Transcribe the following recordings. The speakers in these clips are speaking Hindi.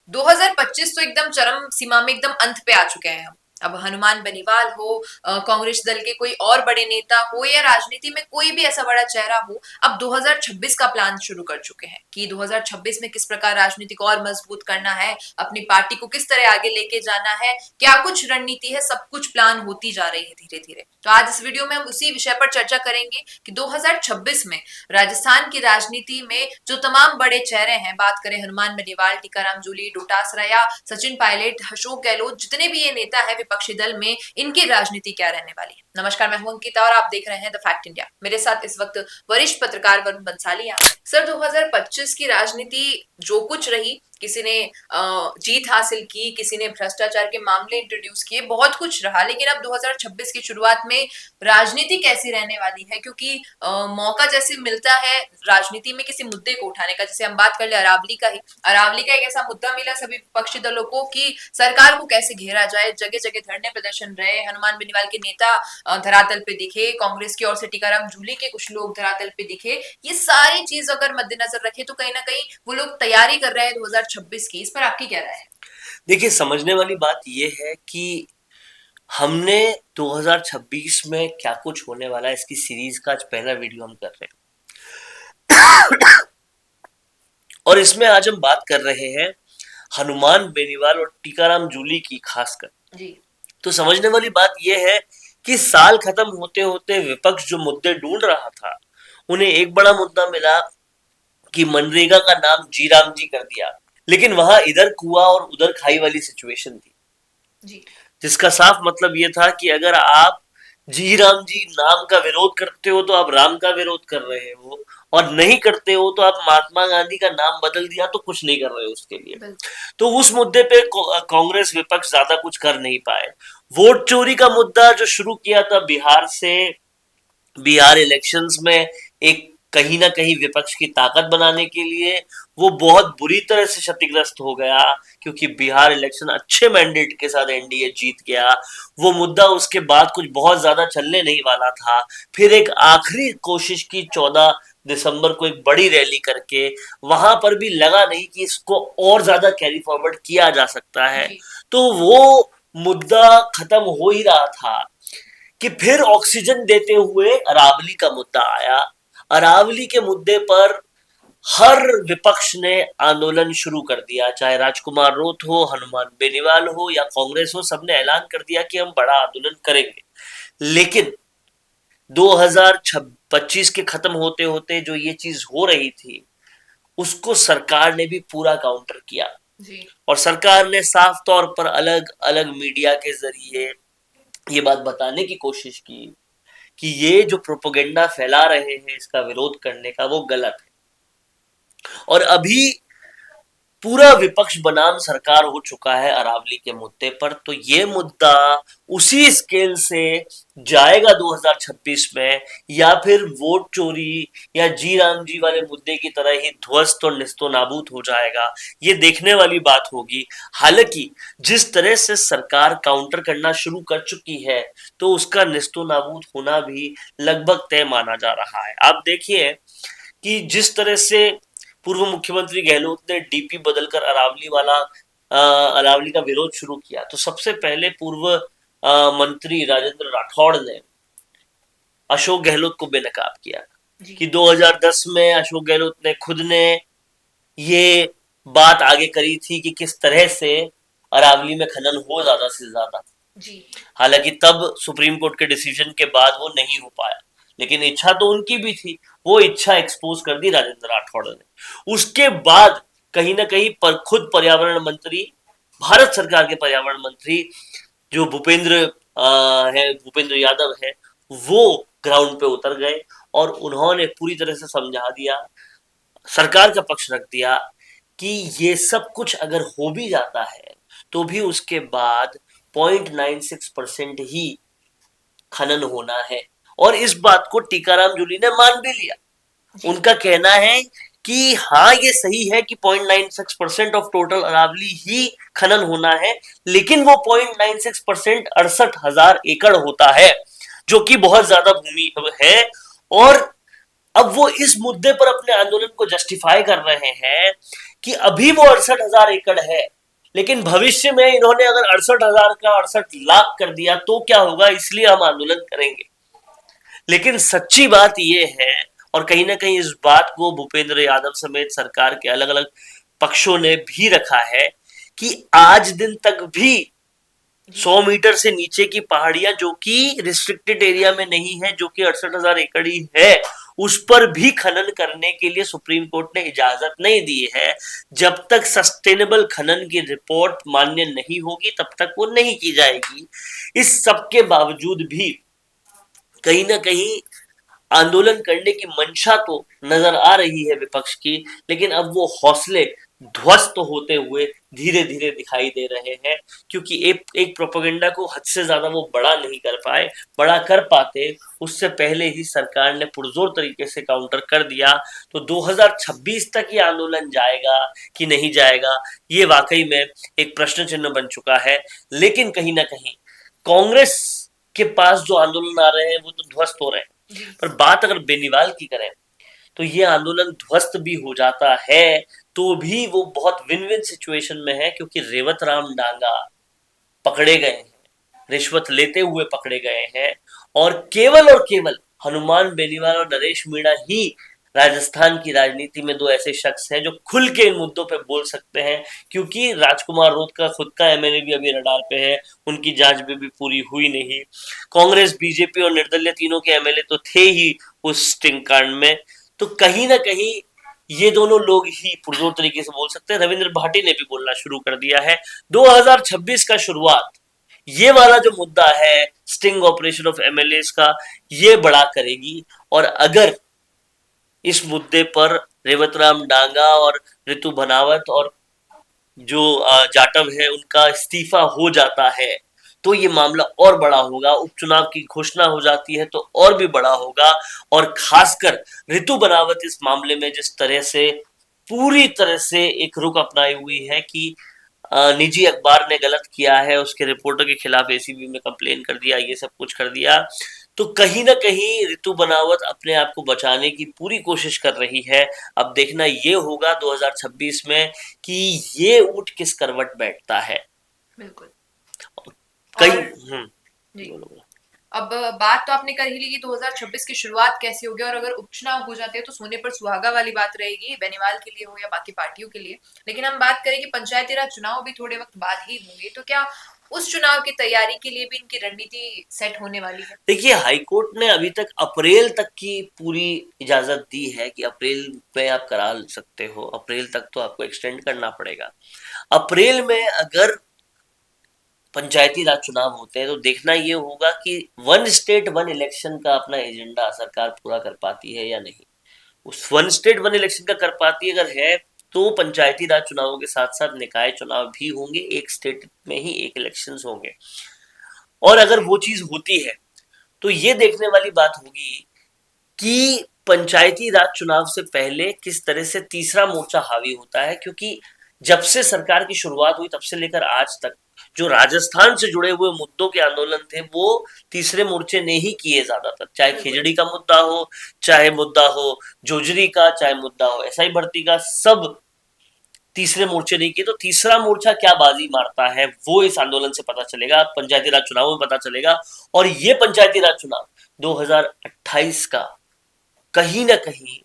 2025 तो एकदम चरम सीमा में एकदम अंत पे आ चुके हैं हम। अब हनुमान बेनीवाल हो, कांग्रेस दल के कोई और बड़े नेता हो या राजनीति में कोई भी ऐसा बड़ा चेहरा हो, अब 2026 का प्लान शुरू कर चुके हैं कि 2026 में किस प्रकार राजनीति को और मजबूत करना है, अपनी पार्टी को किस तरह आगे लेके जाना है, क्या कुछ रणनीति है, सब कुछ प्लान होती जा रही है धीरे धीरे। तो आज इस वीडियो में हम उसी विषय पर चर्चा करेंगे कि 2026 में राजस्थान की राजनीति में जो तमाम बड़े चेहरे हैं, बात करें हनुमान बेनीवाल, टीकाराम जूली, डोटासरा या सचिन पायलट, अशोक गहलोत, जितने भी ये नेता है विपक्षी दल में, इनकी राजनीति क्या रहने वाली है। नमस्कार, मैं हूं अंकिता और आप देख रहे हैं द फैक्ट इंडिया। मेरे साथ इस वक्त वरिष्ठ पत्रकार वरुण बंसाली हैं। सर, 2025 की राजनीति जो कुछ रही, किसी ने जीत हासिल की, किसी ने भ्रष्टाचार के मामले इंट्रोड्यूस किए, बहुत कुछ रहा, लेकिन अब 2026 की शुरुआत में राजनीति कैसी रहने वाली है, क्योंकि मौका जैसे मिलता है राजनीति में किसी मुद्दे को उठाने का, जैसे हम बात कर ले अरावली का ही, अरावली का एक ऐसा मुद्दा मिला सभी विपक्षी दलों को कि सरकार को कैसे घेरा जाए, जगह जगह धरने प्रदर्शन रहे, हनुमान बेनीवाल के नेता धरातल पे दिखे, कांग्रेस की ओर से टीकाराम जूली के कुछ लोग धरातल पे दिखे। ये सारी चीज अगर मद्देनजर रखे तो कहीं ना कहीं वो लोग तैयारी कर रहे हैं 2026 की। इस पर आपकी क्या राय है? देखिए, समझने वाली बात यह है कि हमने 2026 में क्या कुछ होने वाला है इसकी सीरीज का आज पहला वीडियो हम कर रहे हैं। और इसमें आज हम बात कर रहे हैं हनुमान बेनीवाल और टीकाराम जूली की खासकर। जी। तो समझने वाली बात यह है कि साल खत्म होते होते विपक्ष जो मुद्दे ढूंढ रहा था, उन्हें एक बड़ा मुद्दा मिला कि मनरेगा का नाम जी राम जी कर दिया, लेकिन वहां इधर कुआं और उधर खाई वाली सिचुएशन थी। जी। जिसका साफ मतलब ये था कि अगर आप जी राम जी नाम का विरोध करते हो तो आप राम का विरोध कर रहे हो, और नहीं करते हो तो आप महात्मा गांधी का नाम बदल दिया तो कुछ नहीं कर रहे हो उसके लिए। तो उस मुद्दे पे कांग्रेस विपक्ष ज्यादा कुछ कर नहीं पाए। वोट चोरी का मुद्दा जो शुरू किया था बिहार से, बिहार इलेक्शंस में एक कहीं ना कहीं विपक्ष की ताकत बनाने के लिए, वो बहुत बुरी तरह से क्षतिग्रस्त हो गया, क्योंकि बिहार इलेक्शन अच्छे मैंडेट के साथ एनडीए जीत गया। वो मुद्दा उसके बाद कुछ बहुत ज्यादा चलने नहीं वाला था। फिर एक आखिरी कोशिश की 14 दिसंबर को एक बड़ी रैली करके, वहां पर भी लगा नहीं कि इसको और ज्यादा कैरी फॉरवर्ड किया जा सकता है। तो वो मुद्दा खत्म हो ही रहा था कि फिर ऑक्सीजन देते हुए अरावली का मुद्दा आया। अरावली के मुद्दे पर हर विपक्ष ने आंदोलन शुरू कर दिया, चाहे राजकुमार रोत हो, हनुमान बेनीवाल हो या कांग्रेस हो, सबने ऐलान कर दिया कि हम बड़ा आंदोलन करेंगे। लेकिन 2025 के खत्म होते होते जो ये चीज हो रही थी, उसको सरकार ने भी पूरा काउंटर किया। जी। और सरकार ने साफ तौर पर अलग अलग मीडिया के जरिए ये बात बताने की कोशिश की कि ये जो प्रोपेगेंडा फैला रहे हैं इसका विरोध करने का, वो गलत है। और अभी पूरा विपक्ष बनाम सरकार हो चुका है अरावली के मुद्दे पर। तो ये मुद्दा उसी स्केल से जाएगा 2026 में, या फिर वोट चोरी या जी राम जी वाले मुद्दे की तरह ही ध्वस्त और निस्तो नाबूद हो जाएगा, ये देखने वाली बात होगी। हालांकि जिस तरह से सरकार काउंटर करना शुरू कर चुकी है, तो उसका निस्तो नाबूद होना भी लगभग तय माना जा रहा है। आप देखिए कि जिस तरह से पूर्व मुख्यमंत्री गहलोत ने डीपी बदलकर अरावली का विरोध शुरू किया, तो सबसे पहले पूर्व मंत्री राजेंद्र राठौड़ ने अशोक गहलोत को बेनकाब किया कि 2010 में अशोक गहलोत ने खुद ने ये बात आगे करी थी कि किस तरह से अरावली में खनन हो ज्यादा से ज्यादा। हालांकि तब सुप्रीम कोर्ट के डिसीजन के बाद वो नहीं हो पाया, लेकिन इच्छा तो उनकी भी थी, वो इच्छा एक्सपोज कर दी राजेंद्र राठौड़ ने। उसके बाद कहीं ना कहीं पर खुद पर्यावरण मंत्री, भारत सरकार के पर्यावरण मंत्री जो भूपेंद्र यादव है, वो ग्राउंड पे उतर गए और उन्होंने पूरी तरह से समझा दिया, सरकार का पक्ष रख दिया कि ये सब कुछ अगर हो भी जाता है तो भी उसके बाद 0.96% ही खनन होना है। और इस बात को टीकाराम जूली ने मान भी लिया। उनका कहना है कि हाँ, ये सही है कि 0.96% ऑफ टोटल अरावली ही खनन होना है, लेकिन वो 0.96% 68,000 एकड़ होता है, जो कि बहुत ज्यादा भूमि है। और अब वो इस मुद्दे पर अपने आंदोलन को जस्टिफाई कर रहे हैं कि अभी वो 68,000 एकड़ है, लेकिन भविष्य में इन्होंने अगर 68,000 का 68 लाख कर दिया तो क्या होगा, इसलिए हम आंदोलन करेंगे। लेकिन सच्ची बात यह है, और कहीं ना कहीं इस बात को भूपेंद्र यादव समेत सरकार के अलग अलग पक्षों ने भी रखा है कि आज दिन तक भी 100 मीटर से नीचे की पहाड़ियां जो कि रिस्ट्रिक्टेड एरिया में नहीं है, जो कि 68,000 एकड़ ही है, उस पर भी खनन करने के लिए सुप्रीम कोर्ट ने इजाजत नहीं दी है। जब तक सस्टेनेबल खनन की रिपोर्ट मान्य नहीं होगी तब तक वो नहीं की जाएगी। इस सब के बावजूद भी कहीं ना कहीं आंदोलन करने की मंशा तो नजर आ रही है विपक्ष की, लेकिन अब वो हौसले ध्वस्त होते हुए धीरे धीरे दिखाई दे रहे हैं, क्योंकि एक प्रोपेगेंडा को हद से ज्यादा वो बड़ा नहीं कर पाए। बड़ा कर पाते उससे पहले ही सरकार ने पुरजोर तरीके से काउंटर कर दिया। तो 2026 तक ये आंदोलन जाएगा कि नहीं जाएगा, ये वाकई में एक प्रश्न चिन्ह बन चुका है। लेकिन कहीं ना कहीं कांग्रेस के पास जो आंदोलन आ रहे हैं वो तो ध्वस्त हो रहे हैं, पर बात अगर बेनीवाल की करें तो ये आंदोलन ध्वस्त भी हो जाता है तो भी वो बहुत विन विन सिचुएशन में है, क्योंकि रेवत राम डांगा पकड़े गए हैं, रिश्वत लेते हुए पकड़े गए हैं, और केवल हनुमान बेनीवाल और नरेश मीणा ही राजस्थान की राजनीति में दो ऐसे शख्स हैं जो खुल के इन मुद्दों पे बोल सकते हैं, क्योंकि राजकुमार रोत का खुद का एमएलए भी अभी रडार पे है, उनकी जांच भी पूरी हुई नहीं। कांग्रेस, बीजेपी और निर्दलीय तीनों के एमएलए तो थे ही उस स्टिंग कांड में। तो कहीं ना कहीं ये दोनों लोग ही पुरजोर तरीके से बोल सकते हैं। रविंद्र भाटी ने भी बोलना शुरू कर दिया है। 2026 का शुरुआत ये वाला जो मुद्दा है स्टिंग ऑपरेशन ऑफ एमएलए का, ये बड़ा करेगी। और अगर इस मुद्दे पर रेवतराम डांगा और रितु बनावत और जो जाटव है उनका इस्तीफा हो जाता है तो ये मामला और बड़ा होगा। उपचुनाव की घोषणा हो जाती है तो और भी बड़ा होगा। और खासकर रितु बनावत इस मामले में जिस तरह से पूरी तरह से एक रुख अपनाई हुई है कि निजी अखबार ने गलत किया है, उसके रिपोर्टर के खिलाफ एसीबी में कंप्लेन कर दिया, ये सब कुछ कर दिया, तो कहीं ना कहीं रितु बनावत अपने आप को बचाने की पूरी कोशिश कर रही है। अब देखना ये होगा 2026 में कि ये ऊंट किस करवट बैठता है। बिल्कुल। कई जी। अब बात तो आपने कर ही ली कि 2026 की शुरुआत कैसी होगी, और अगर उपचुनाव हो जाते हैं तो सोने पर सुहागा वाली बात रहेगी, बेनीवाल के लिए हो या बाकी पार्टियों के लिए। लेकिन हम बात करें कि पंचायती राज चुनाव भी थोड़े वक्त बाद ही होंगे, तो क्या उस चुनाव की तैयारी के लिए भी इनकी रणनीति सेट होने वाली है? देखिए, हाईकोर्ट ने अभी तक अप्रैल तक की पूरी इजाजत दी है कि अप्रैल में आप करा सकते हो, अप्रैल तक तो आपको एक्सटेंड करना पड़ेगा। अप्रैल में अगर पंचायती राज चुनाव होते हैं तो देखना ये होगा कि वन स्टेट वन इलेक्शन का अपना एजेंडा सरकार पूरा कर पाती है या नहीं। उस वन स्टेट वन इलेक्शन का कर पाती अगर है तो पंचायती राज चुनावों के साथ साथ निकाय चुनाव भी होंगे, एक स्टेट में ही एक इलेक्शंस होंगे। और अगर वो चीज होती है तो ये देखने वाली बात होगी कि पंचायती राज चुनाव से पहले किस तरह से तीसरा मोर्चा हावी होता है, क्योंकि जब से सरकार की शुरुआत हुई तब से लेकर आज तक जो राजस्थान से जुड़े हुए मुद्दों के आंदोलन थे वो तीसरे मोर्चे ने ही किए ज्यादातर, चाहे खिचड़ी का मुद्दा हो, चाहे मुद्दा हो जोजरी का, चाहे मुद्दा हो एसआई भर्ती का, सब तीसरे मोर्चे नहीं किए। तो तीसरा मोर्चा क्या बाजी मारता है वो इस आंदोलन से पता चलेगा, पंचायती राज चुनाव में पता चलेगा। और ये पंचायती राज चुनाव 2028 का कहीं ना कहीं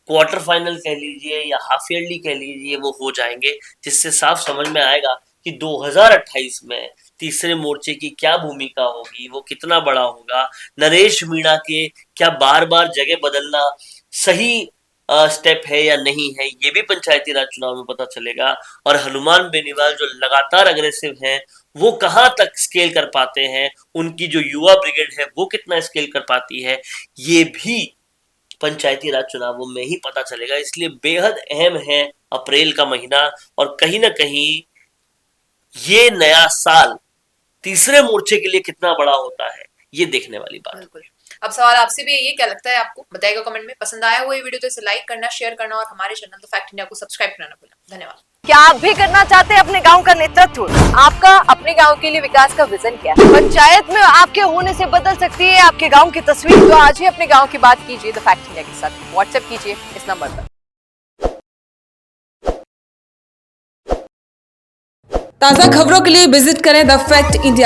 क्वार्टर फाइनल कह लीजिए या हाफ ईयरली कह लीजिए वो हो जाएंगे, जिससे साफ समझ में आएगा कि 2028 में तीसरे मोर्चे की क्या भूमिका होगी, वो कितना बड़ा होगा। नरेश मीणा के क्या बार बार जगह बदलना सही स्टेप है या नहीं है, ये भी पंचायती राज चुनाव में पता चलेगा। और हनुमान बेनीवाल जो लगातार अग्रेसिव हैं वो कहां तक स्केल कर पाते हैं, उनकी जो युवा ब्रिगेड है वो कितना स्केल कर पाती है, ये भी पंचायती राज चुनावों में ही पता चलेगा। इसलिए बेहद अहम है अप्रैल का महीना, और कहीं ना कहीं ये नया साल तीसरे मोर्चे के लिए कितना बड़ा होता है ये देखने वाली बात। बिल्कुल। अब सवाल आपसे भी है, क्या लगता है आपको, बताइएगा कमेंट में। पसंद आया हुआ ये वीडियो तो इसे लाइक करना, शेयर करना और हमारे चैनल द फैक्ट इंडिया को सब्सक्राइब करना ना भूलना। धन्यवाद। क्या आप भी करना चाहते हैं अपने गांव का नेतृत्व? आपका अपने गांव के लिए विकास का विजन क्या है? पंचायत में आपके होने से बदल सकती है आपके गांव की तस्वीर। तो आज ही अपने गांव की बात कीजिए द फैक्ट इंडिया के साथ। व्हाट्सएप कीजिए इस नंबर पर। ताज़ा खबरों के लिए विजिट करें द फैक्ट इंडिया।